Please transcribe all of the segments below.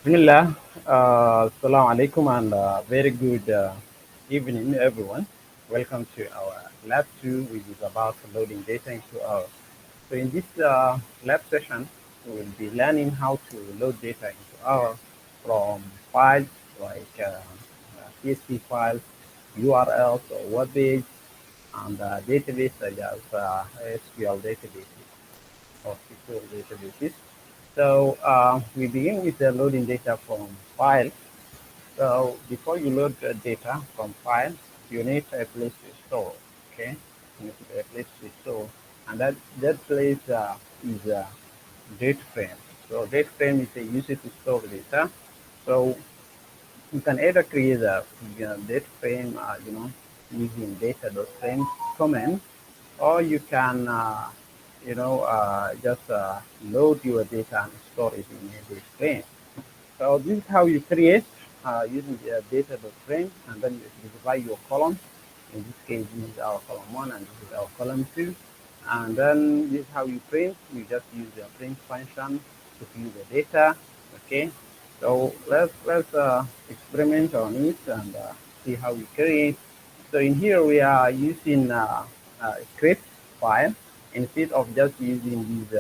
Bismillah, Assalamu alaikum, and very good evening, everyone. Welcome to our lab 2, which is about loading data into our. So, in this lab session, we will be learning how to load data into our from files like CSV files, URLs, or web page, and database such as SQL databases or SQL databases. So, we begin with loading data from files. So before you load the data from file, you need a place to store. Okay, you need a place to store, and that place is a data frame. So data frame is a user to store data. So you can either create a data frame, using data.frame command, or you can, just load your data and store it in a data frame. So this is how you create using the data frame, and then you specify your column. In this case, this is our column 1 and this is our column 2. And then this is how you print. You just use the print function to view the data. Okay. So let's experiment on it and see how we create. So in here we are using a script file instead of just using these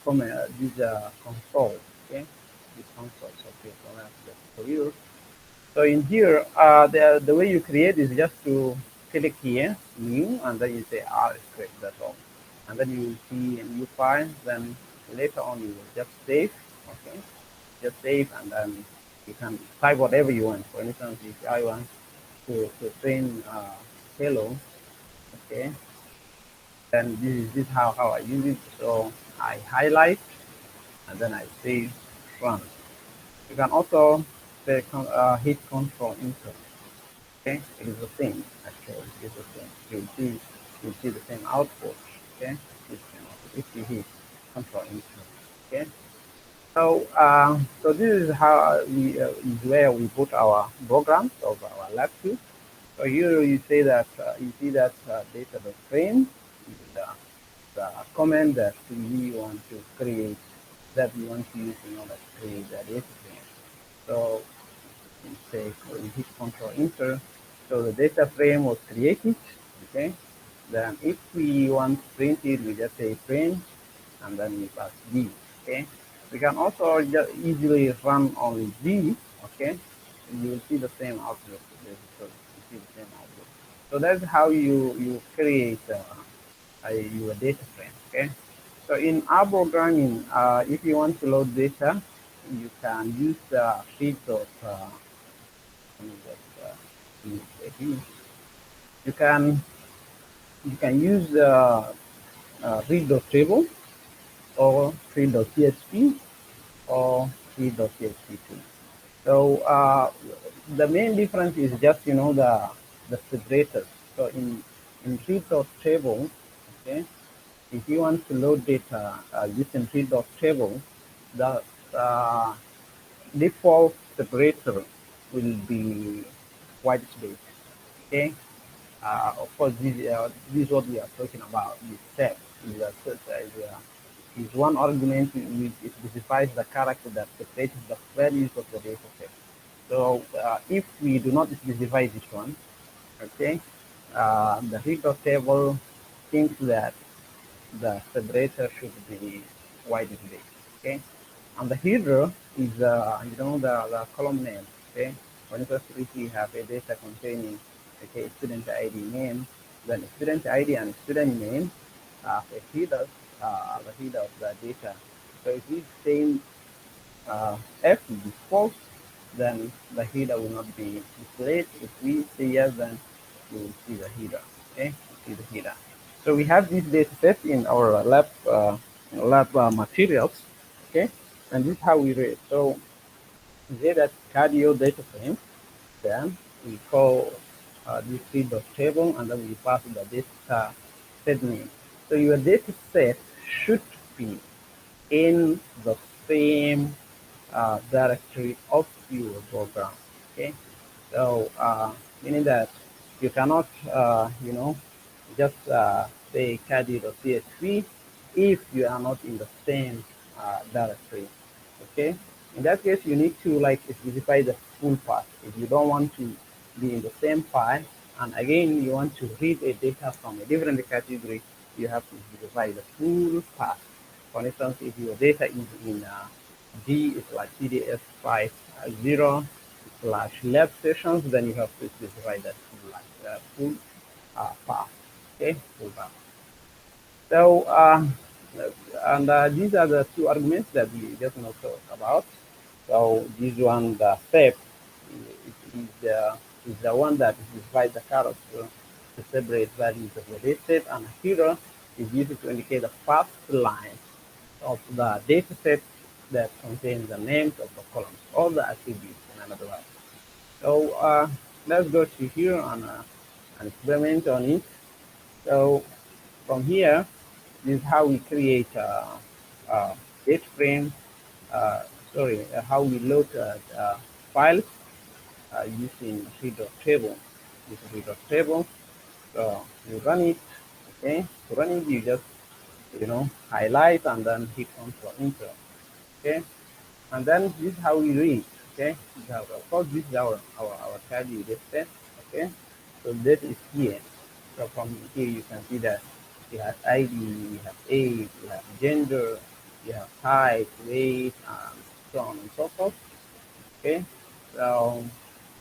console. Okay, these consoles. Okay, so that's just for you. So in here, the way you create is just to click here, new, and then you say R script. That's all, and then you will see a new file. Then later on you will just save. Okay, just save, and then you can type whatever you want. For instance, if I want to print hello, okay, then this is how I use it. So I highlight and then I say run. You can also say hit control enter. Okay, it is the same actually. It is the same. You'll see the same output. Okay, it's the same output if you hit control enter. Okay. So this is how we is where we put our programs of our lab two. So here you say that you see that data the frame is the comment that we want to create, that we want to use in order to create the data frame. So you say you hit control enter. So the data frame was created. Okay. Then if we want to print it, we just say print and then we pass D. Okay. We can also just easily run on D. Okay. You will see the same output. So you see the same output. So that's how you create your data frame. Okay. So in our programming, if you want to load data, you can use feed of let me just use it here. You can you can use read.table or read.php or read.php2. So the main difference is just the separators. So in read.table, okay, if you want to load data using read.table, the uh, default separator will be white space. Okay. Of course, this is what we are talking about. The step is one argument which specifies the character that separates the values of the data set. So if we do not specify this one, okay, the reader table thinks that the separator should be white space. Okay, and the header is the column name. Okay, for instance, if we have a data containing okay student ID name, then student ID and student name have a header, the header of the data. So if we say F is false, then the header will not be displayed. If we say yes, then you will see the header. Okay, you see the header. So we have this data set in our lab materials. Okay, and this is how we read. So we say that cardio data frame. Then we call this field of table, and then we pass the data set name. So your data set should be in the same directory of your program. Okay, so meaning that you cannot, just say caddy.csv if you are not in the same directory. Okay, In that case, you need to like specify the full path. If you don't want to be in the same file, and again you want to read a data from a different category, you have to specify the full path. For instance, if your data is in D is like CDS 50 slash lab sessions, then you have to specify that full path. Okay, full path. So, and these are the two arguments that we just now talked about. So this one, the step, is the one that divides the character to separate values of the data set, and hero is used to indicate the first line of the data set that contains the names of the columns, all the attributes in another word. So let's go to here and experiment on it. So from here, this is how we create a data frame. How we load files using reader table. This reader table. So you run it. Okay. To run it, you just highlight and then hit Control Enter. Okay. And then this is how we read. Okay. Of course, this is our value data set. Okay. So this is here. So from here you can see that you have ID, you have age, you have gender, you have height, weight, and so on and so forth. Okay, so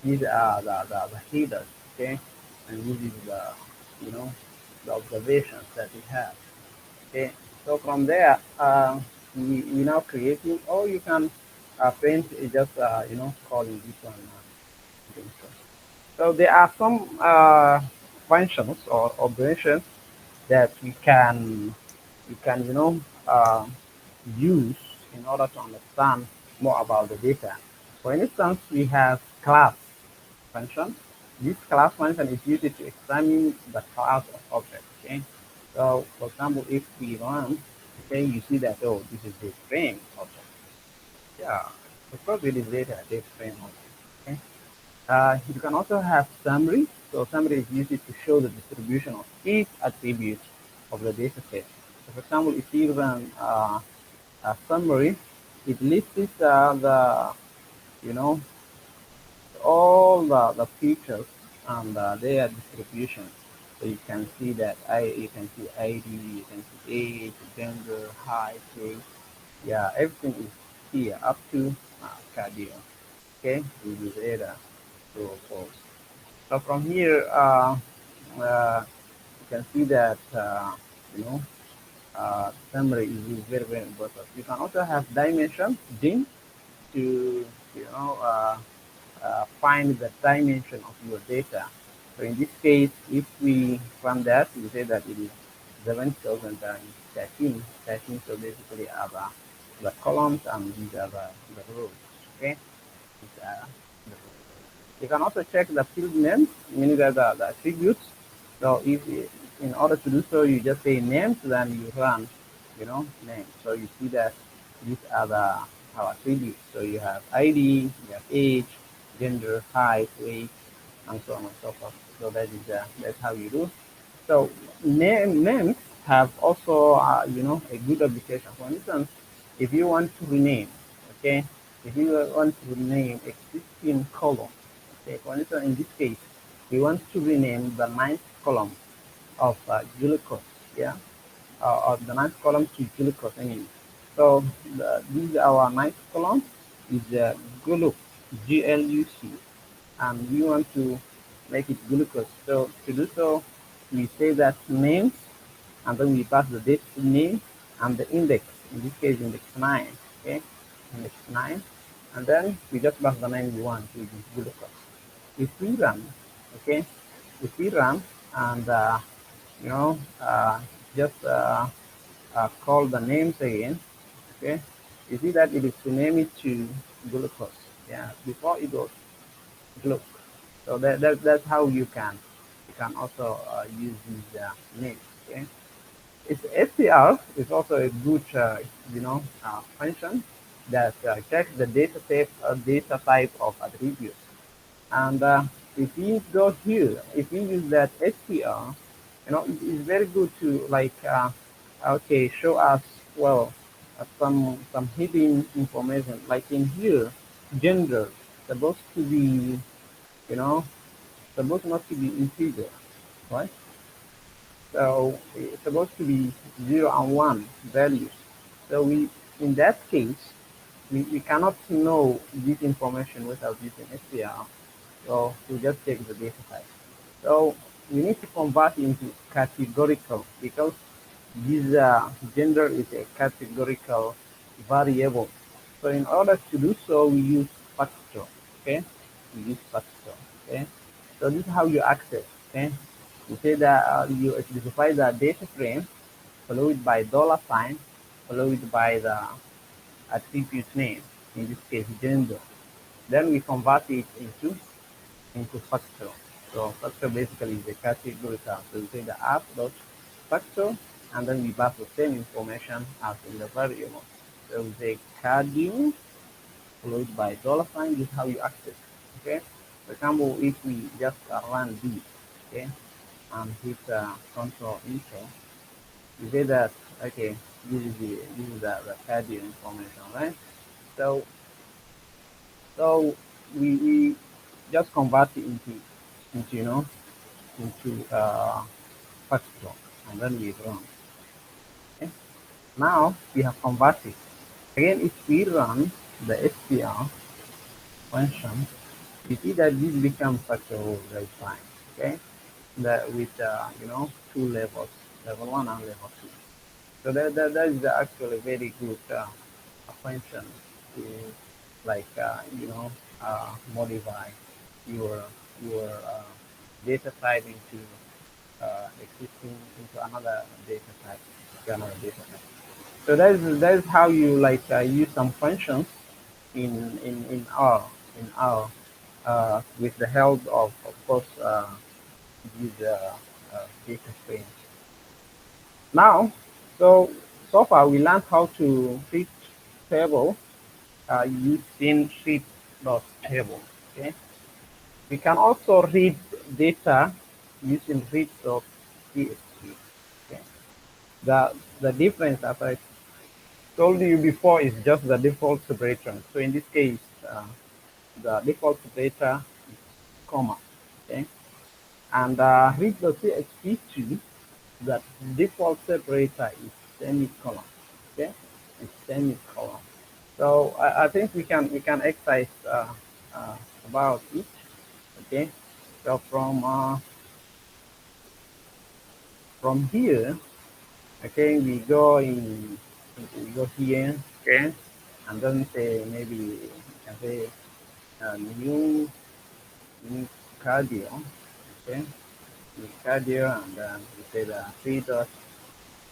these are the headers. Okay, and this is the observations that we have. Okay, so from there we now creating, or you can print just calling this one. So there are some functions or operations that we can use in order to understand more about the data. For instance, we have class function. This class function is used to examine the class of objects. Okay, so for example, if we run, okay, you see that this is the frame object. Yeah, of course it is data frame object. Okay. You can also have summary. So summary is used to show the distribution of each attribute of the data set. So for example, if you run a summary, it lists the you know all the features and their distribution. So you can see that you can see ID, you can see age, gender, height, weight. Yeah, everything is here up to cardio. Okay, we use data to false. So from here, you can see that you know summary is very very important. You can also have dimension dim to find the dimension of your data. So in this case, if we run that, we say that it is 7,013. So basically, are the columns and these are the rows. Okay, these are the rows. You can also check the field names, meaning that the attributes. So if in order to do so, you just say names, then you run, names. So you see that these are our attributes. So you have ID, you have age, gender, height, weight, and so on and so forth. So that's how you do. So names have also a good application. For instance, if you want to rename, okay, if you want to rename existing column, okay, for instance, in this case, we want to rename the ninth column of glucose, yeah, of the ninth column to glucose. I mean, so this our ninth column is gluc, GLUC, and we want to make it glucose. So to do so, we say that names, and then we pass the date name and the index. In this case, index 9. Okay, index 9, and then we just pass the name we want, which is glucose. If we run, okay, if we run and you know just call the names again, okay, you see that it is to name it to glucose. Yeah, before it was gluc. So that's how you can also use these names. Okay, it's STR is also a good function that checks the data type of attributes. And if you go here, if you use that STR, it's very good to like okay, show us, well, some hidden information, like in here, gender supposed to be, you know, supposed not to be integer, right? So it's supposed to be 0 and 1 values. So in that case, we cannot know this information without using STR. So we just take the data type. So we need to convert into categorical because this gender is a categorical variable. So in order to do so, we use factor. Okay, we use factor. Okay, so this is how you access. Okay, you say that you specify the data frame, followed by $sign, followed by the attribute name. In this case, gender. Then we convert it into factor. So factor basically is a categorical. So we say the app dot factor, and then we pass the same information as in the variable. So we say carding followed by $sign. This is how you access. Okay. For example, if we just run this, okay, and hit control enter, you say that okay, this is the carding information, right? So we just convert it into into factor, and then we run. Okay? Now we have converted. Again, if we run the SPR function, you see that this becomes factor very fine. Okay, that with two levels, level 1 and level 2. So that is actually very good function to like modify your your data type into existing into another data type, So that is how you like use some functions in R with the help of course these data frames. Now, so far we learned how to read table using read.table. Okay, we can also read data using read.tsv. Okay, the difference, as I told you before, is just the default separator. So in this case, the default separator is comma. Okay, and read.tsv2, that default separator is semicolon. Okay, it's semicolon. So I think we can exercise about it. Okay, so from here, okay, we go here, okay, and then say maybe you can say new cardio, okay, new cardio, and then we say the three dot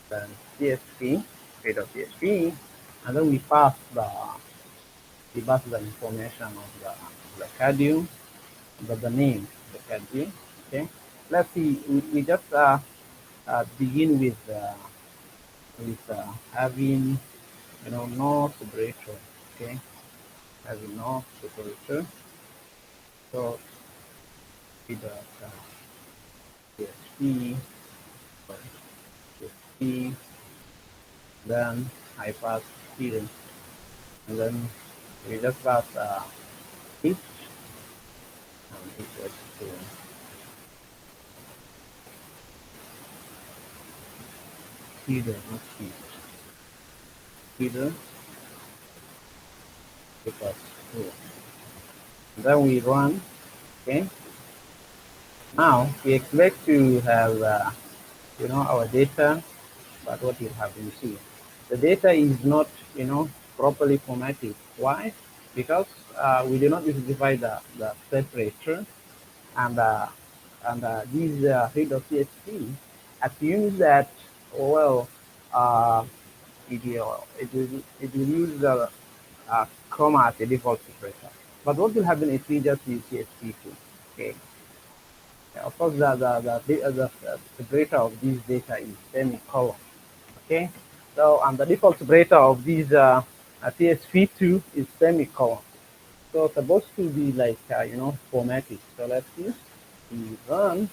then CSV, three.csv, and then we pass the information of the cardio, the name of the cardio. Okay, let's see. We just begin with having no separator. Okay, having no separator. So with the CSV, CSV, then I pass here, and then we just pass each and equals to header, not heat. Header equals to. And then we run. Okay. Now we expect to have our data, but what you have you see, the data is not properly formatted. Why? Because we do not specify the separator, and this read.csv assumes that it will use the comma as a default separator. But what will happen if we just use CSV2? Okay. Of course, the separator of this data is semicolon. Okay. So, and the default separator of this CSV2 is semicolon. So it's supposed to be like formatted. So let's see. We run,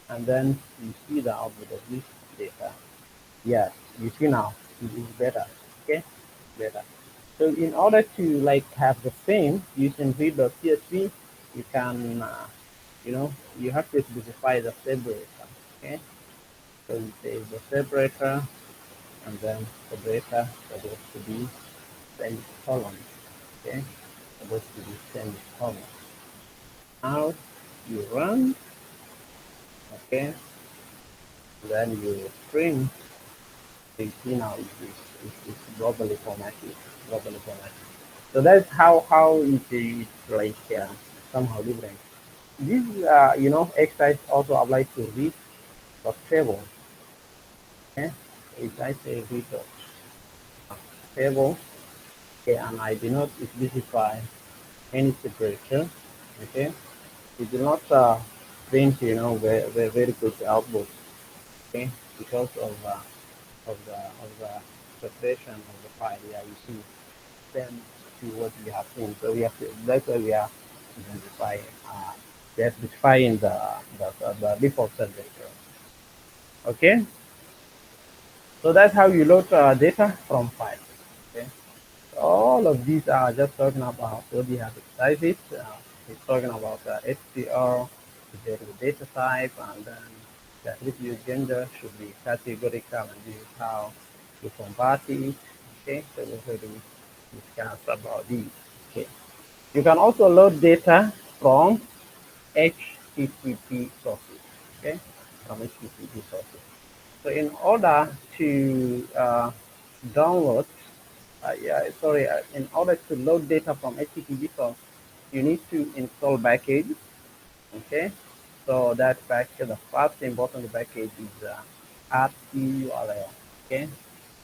and then you see the output of this data. Yes, you see now it is better. Okay. data. So in order to like have the same using read.csv, you can, you have to specify the separator. Okay, so you say the separator, and then separator supposed to be semicolon. Okay, supposed to be semicolon. Now you run. Okay, then you print. You see now it's globally formatted. Globally formatted. So that's how it's like somehow different. This exercise also applies to read the table. Okay, if I say read the table, okay, and I do not specify any separator, okay, it will not print very good output, okay, because of the separation of the file. Yeah, you see, same to what we have seen. So we have to, that's why we are identifying we are specifying the default separator. Okay, so that's how you load data from file. Okay, all of these are just talking about what you have exercises. It's talking about STR, the data type, and then the attribute gender should be categorical, and this is how you convert it. Okay, so we're going to discuss about these. Okay, you can also load data from HTTP sources. Okay, from HTTP sources. So in order to download, in order to load data from HTTP source, you need to install package. Okay, so that package, the first important package is RTURL. Okay,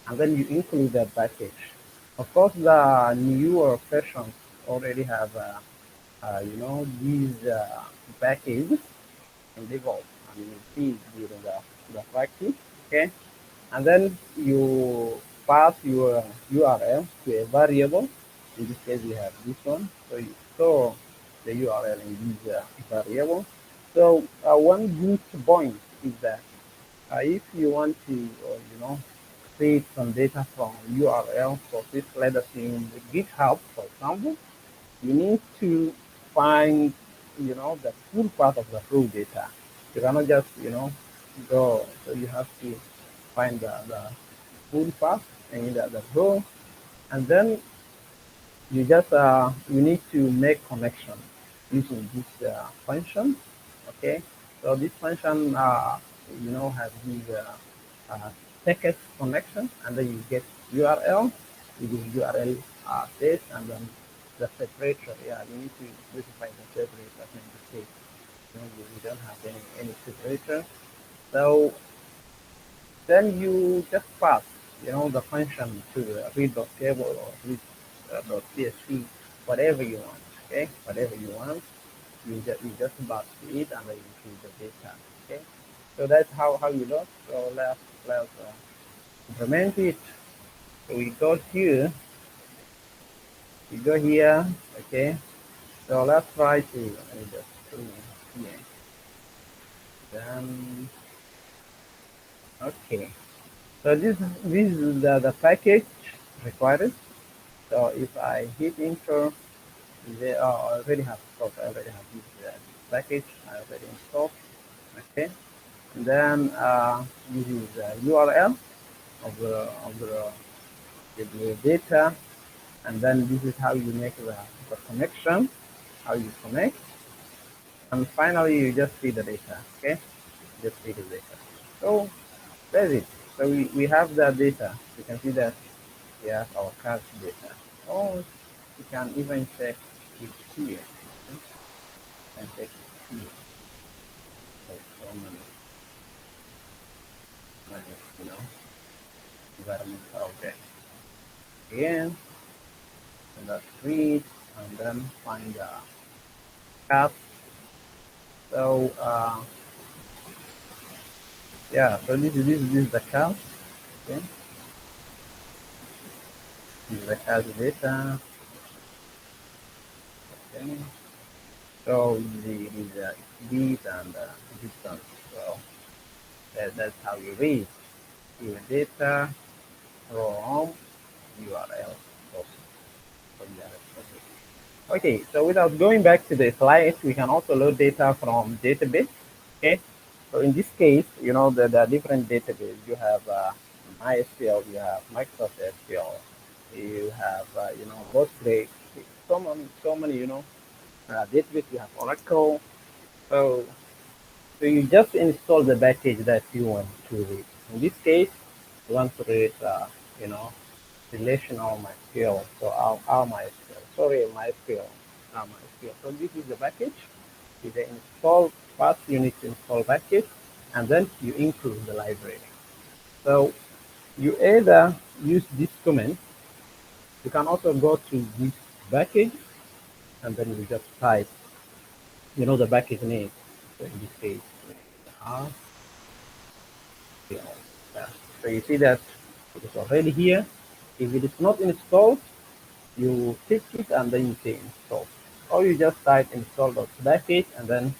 and then you include that package. Of course, the newer versions already have, these packages in default, and you see during the practice. Okay, and then you pass your URL to a variable. In this case, we have this one. So you store the URL in this variable. So one good point is that if you want to, create some data from URL for this, let us in GitHub, for example, you need to find, the full part of the raw data. You cannot just, go. So you have to find the full path and the row, and then you need to make connection using this function. Okay, so this function has these text connection, and then you get URL, you give URL this, and then the separator. Yeah, you need to specify the separator in this case. We don't have any separator, so then you just pass, the function to read.table or read.csv, whatever you want. Okay, whatever you want, you just pass to it, and then you see the data. Okay, so that's how you load. So let's implement it. So we go here, Okay, so let's try to let me just put it here. Then okay. So this is the package required. So if I hit enter, I already have stock. I already have this package. I already installed. Okay. And then this is the URL of the data, and then this is how you make the connection, how you connect, and finally you just feed the data. Okay. Just feed the data. So that's it. So we have the data. You can see that we have our card data. Oh, you can even check it here. You can check it here. So many, environmental objects. Again, and that's read, and then find the card. So yeah, so this is the card. Okay, this is the card data. Okay, so the speed and distance. So that's how you read your data from URL. Okay, so without going back to the slide, we can also load data from database. Okay, so in this case, you know, the different database. You have MySQL, you have Microsoft SQL, you have you know, Postgres, so many, you know, database. You have Oracle. So so you just install the package that you want to read. In this case, you want to read, you know, relational MySQL. So our MySQL, sorry, MySQL, our MySQL. So this is the package. You can install, first you need to install package, and then you include the library. So you either use this command, you can also go to this package, and then you just type, you know, the package name. So in this case, R Yeah. So you see that it is already here. If it is not installed, you tick it and then you say install. Or you just type install.package and then,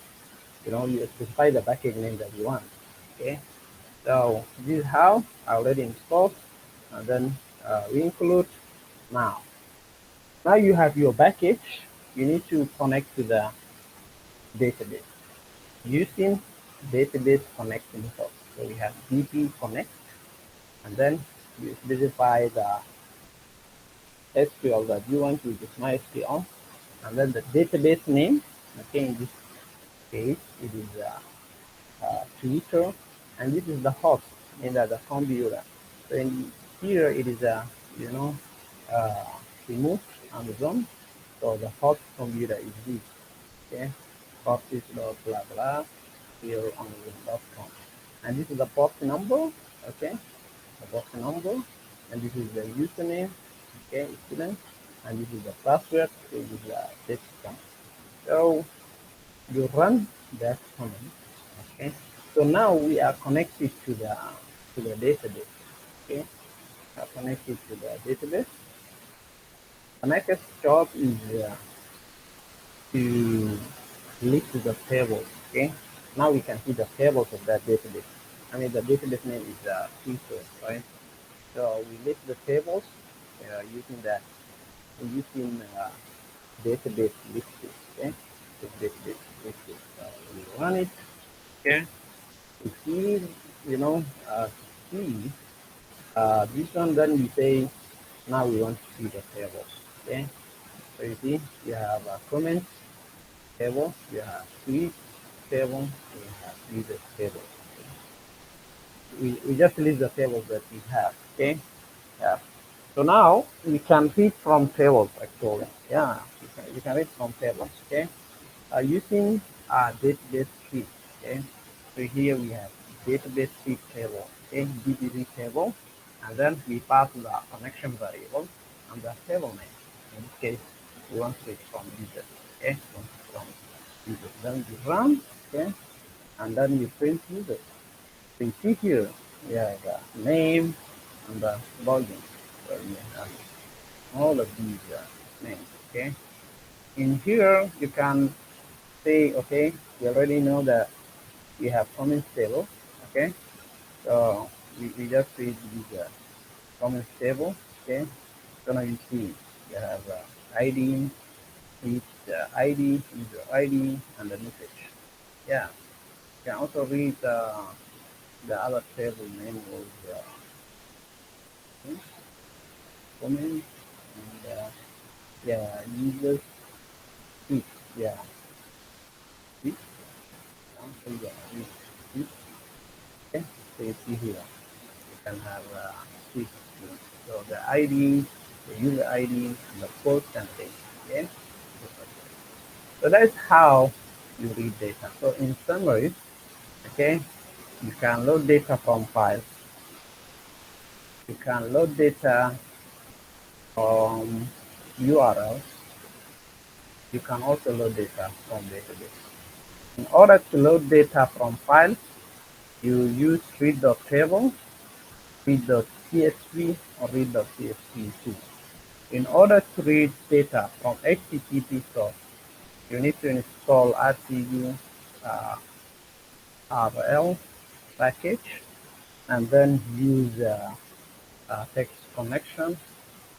you know, you specify the package name that you want. Okay. So this is how I already installed, and then we include now. Now you have your package. You need to connect to the database using database connecting method. So we have db connect, and then you specify the SQL that you want, which is MySQL, and then the database name. Okay, in this case, it is Twitter, and this is the host in the computer. So in here, it is a, you know, uh, remote Amazon. So the host computer is this. Okay, host is blah blah blah here on Amazon.com, and this is the port number. Okay, the port number, and this is the username. Okay, student, and this is the password. This is the text command. So you run that command. Okay, so now we are connected to the database. Okay, we are connected to the database. The next job is to list the tables. Okay, now we can see the tables of that database. I mean, the database name is Twitter, right? So we list the tables using that using database listing. Okay, the database listing. So we run it. Okay, to see, you know, see this one. Then we say now we want to see the table. Okay, so you see you have a comment table, you have tweet table, you have user table. We just list the tables that we have. Okay, yeah. So now we can read from tables actually. Yeah, you can read from tables. Okay, using database tree. Okay, so here we have database tree table. Okay, DBT table, and then we pass the connection variable and the table name. In this case, we want to read from user. Okay, from user. Then we run. Okay, and then we print user. So you see here, we have the name and the login. So we have all of these names. Okay, in here you can say, okay, we already know that we have comments table. Okay, so we just create this comments table. Okay, so now you see you have ID, each ID, user ID, and the message. Yeah, you can also read the other table name was comments and yeah, users tweet. Yeah, tweet. So yeah, tweet. Okay, so you see here. You can have three fields. So the ID, the user ID, and the post and date. Okay? So that's how you read data. So in summary, okay, you can load data from files. You can load data from URLs. You can also load data from database. In order to load data from files, you use read.table, read.csv, or read.csv2. In order to read data from HTTP source, you need to install RTU uh, RL package and then use text connection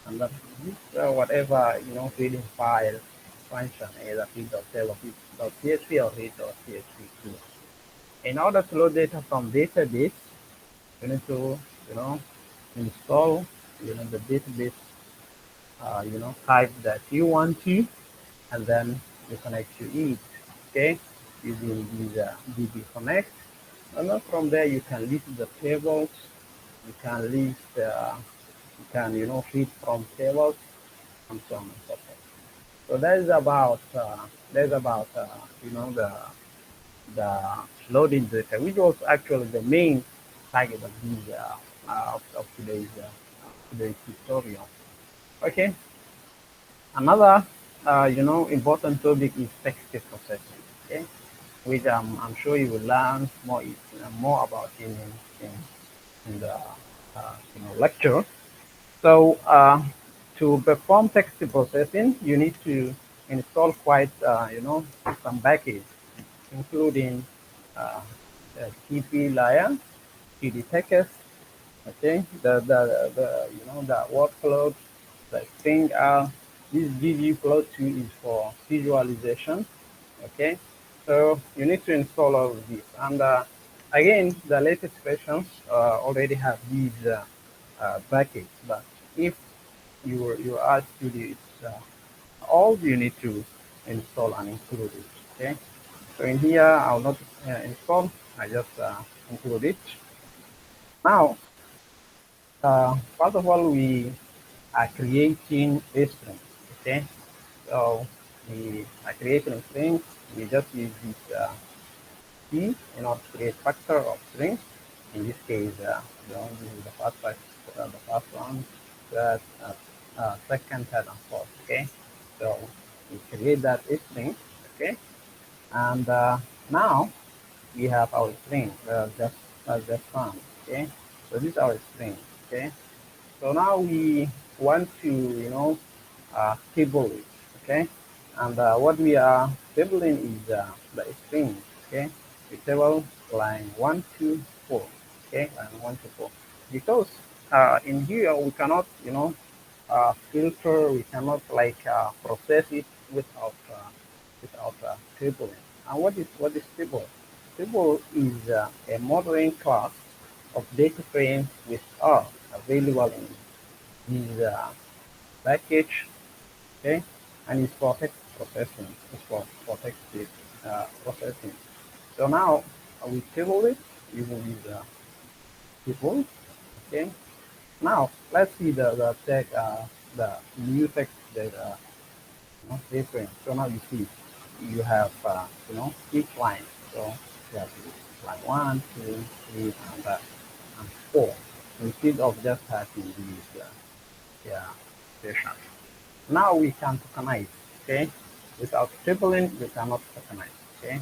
and then use whatever, you know, reading file function, either read.tel or read.php or read.php2. In order to load data from database, you need to, install, the database, type that you want to, and then you connect to it, okay, using this DB Connect. And then from there, you can list the tables, you can list, you can, read from tables, and so on and so forth. So that is about, the loading data, which was actually the main target of this, of today's tutorial. Okay. Another, important topic is text processing. Okay, which I'm sure you will learn more about in the lecture. So to perform text processing, you need to install quite some packages, including uh, TP layer, TD text, okay, the workflow, the string R. This ggplot2 is for visualization, okay. So you need to install all of this, and again, the latest versions already have these package, but if you are studio, it's all you need to install and include it, okay. So in here, I'll not install, I just include it. Now, first of all, we are creating a string, okay? So we are creating a string. We just use this key in order to create factor of string. In this case, this is the first one, third, second, third, and fourth, okay? So we create that string, okay? And now we have our string, just found, okay? So this is our string, okay? So now we want to, table it, okay? And what we are tabling is the string, okay? We table line 1, 2, 4, okay? Line 1 to 4. Because in here we cannot, filter, we cannot like process it without tabling. And what is table? Table is a modeling class of data frames which are available in this package, okay, and it's for text processing. It's for text processing. So now we table it using this table, okay. Now let's see the new text data different. So now you see you have each line. So you have line 1, 2, 3, and 4. Instead of just having these sessions. Now we can tokenize, okay? Without tripling, we cannot tokenize, okay?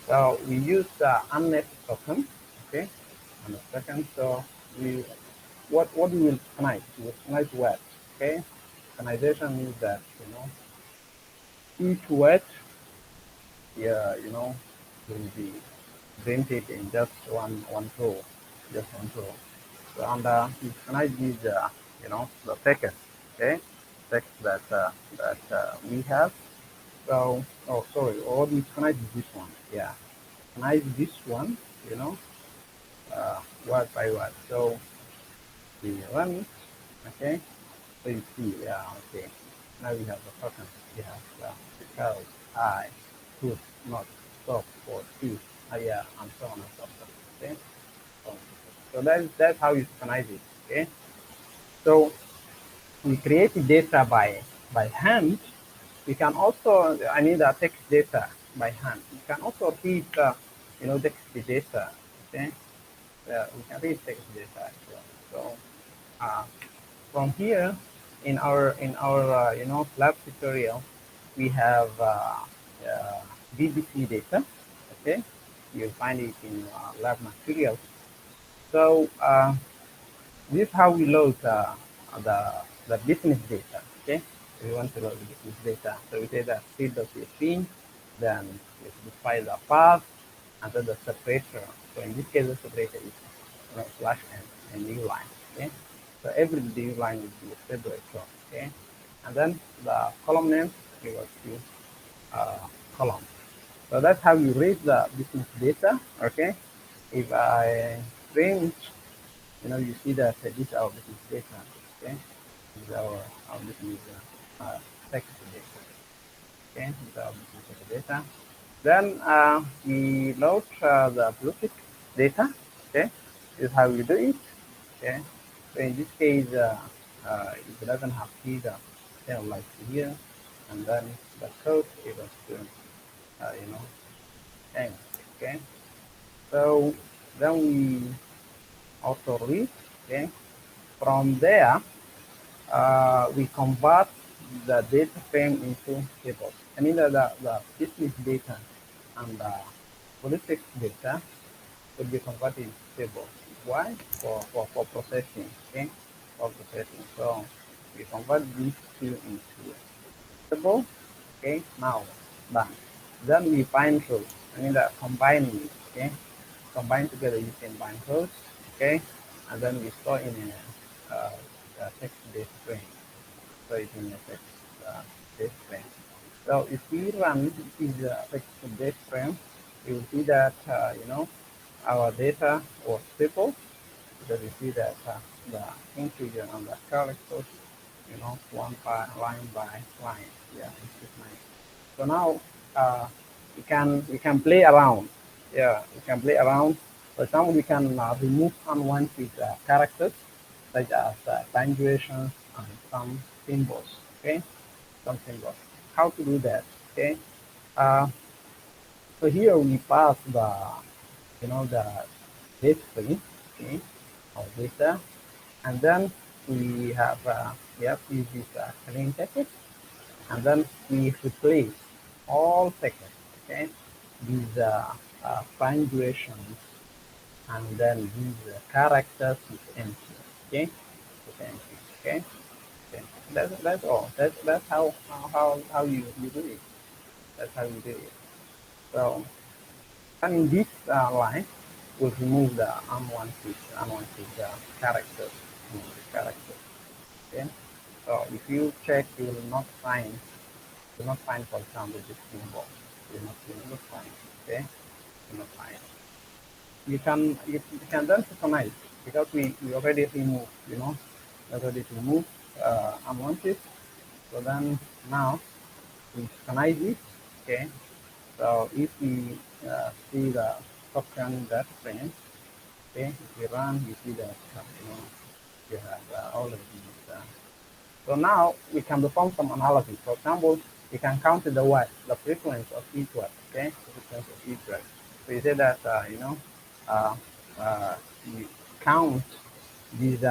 So we use unnet token, okay? And the second, so we what we will tokenize? We will tokenize what, okay? Tokenization means that each word, yeah, will be printed in just one row, just one row. So and you tokenize these, the text, okay? Text that we have. So, oh, sorry, or we connect this one. Yeah, connect this one, you know, word by word. So we run it, okay. So you see, yeah, okay. Now we have the token. We have the cows, I, put, not, stop, for, see, yeah, and so on and so forth. Okay. So that's how you connect it. Okay. So we create the data by hand. We can also, I need a text data by hand. We can also read, text data. Okay, we can read text data as well. So from here, in our lab tutorial, we have BBC data. Okay, you'll find it in lab materials. So this is how we load the business data. Okay, we want to load the business data. So we say that feed.php, then we specify the path, and then the separator. So in this case, the separator is slash and new line. Okay, so every new line will be a separator. Okay, and then the column name we will choose column. So that's how you read the business data. Okay. If I print, you see that this is our business data. Okay. This is our business sector data. Okay. This is our business sector data. Then we load the Bluetooth data. Okay. This is how we do it. Okay. So in this case, it doesn't have either, like here, and then the code is to, you know, end. Okay. So then we also read. Okay. From there, we convert the data frame into tables. I mean the business data and the politics data will be converted into tables. Why? For processing. Okay. For processing. So we convert these two into table. Okay. Now done. Then we bind rows. I mean that combining it. Okay. Combine together using bind rows. Okay. And then we store in a text data frame. So it in a text data frame. So if we run this text data frame, you will see that our data was triple, because you see that the integer and the characters, one by line. Yeah, it's just nice. So now we can play around. Yeah, we can play around. For example, we can remove unwanted characters such as punctuation and some symbols. Okay, some symbols. How to do that? Okay. Uh, so here we pass the data frame, okay, of data, and then we have to use this clean text, and then we replace all text, okay, these punctuations, and then these characters with empty, okay, with empty, okay. Okay. That's all. That's how you do it. That's how you do it. So, and in this line, we'll remove the unwanted characters. Characters. Okay. So if you check, you will not find, for example, this symbol. You will not find. Okay. You will not find. You can then synchronize, because we already remove. Already remove unwanted. So then now we synchronize it. Okay. So if we see the token that frame, okay, if we run, you see that you have all of these. So now we can perform some analysis. For example, we can count the word, the frequency of each word. Okay, the frequency of each word. So you say that uh, you count these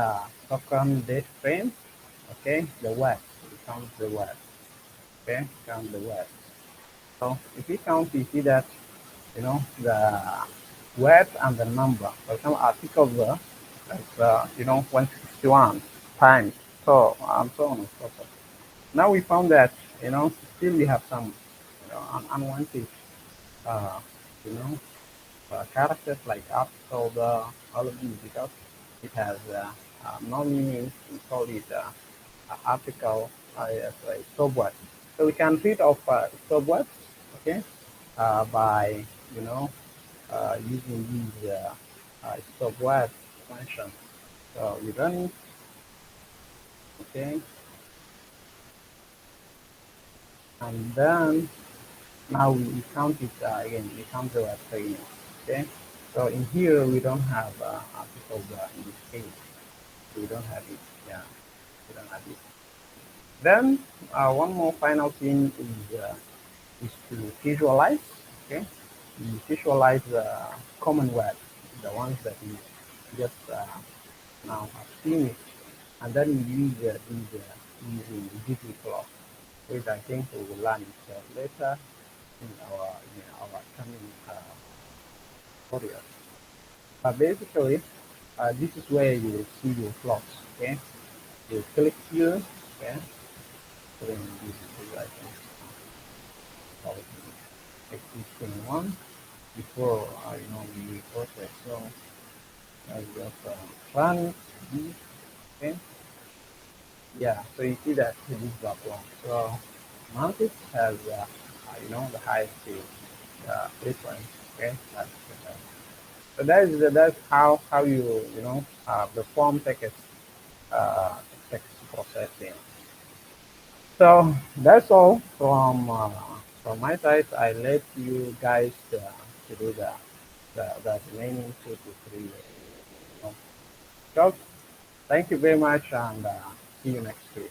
token date frame. Okay, the word. You count the word. Okay, count the word. So if we count, you see that the word and the number. For example, article there, that's 161 times, so and so on and so forth. Now we found that still we have some unwanted uh, you know characters like article there, all of these, because it has no meaning. We call it article as a subword. So we can read of subwords, okay, by using these subword functions. So we run it, okay, and then now we count it again. We count the word again, okay. So in here we don't have article in this case. We don't have it. Yeah, we don't have it. Then one more final thing is to visualize. Okay, you visualize the common words, the ones that you just now have seen it, and then you use these using ggplot, which I think we will learn it later in our coming tutorial. Basically, this is where you will see your plots. Okay, you click here. Okay, so then this is I think existing one before we process. So I just run it. Okay. Yeah, so you see that this is block one. So Mantis has the highest frequency. Okay, so that's how perform uh, text processing. So that's all from my side. I let you guys to do the remaining 2 to 3 years. So thank you very much, and see you next week.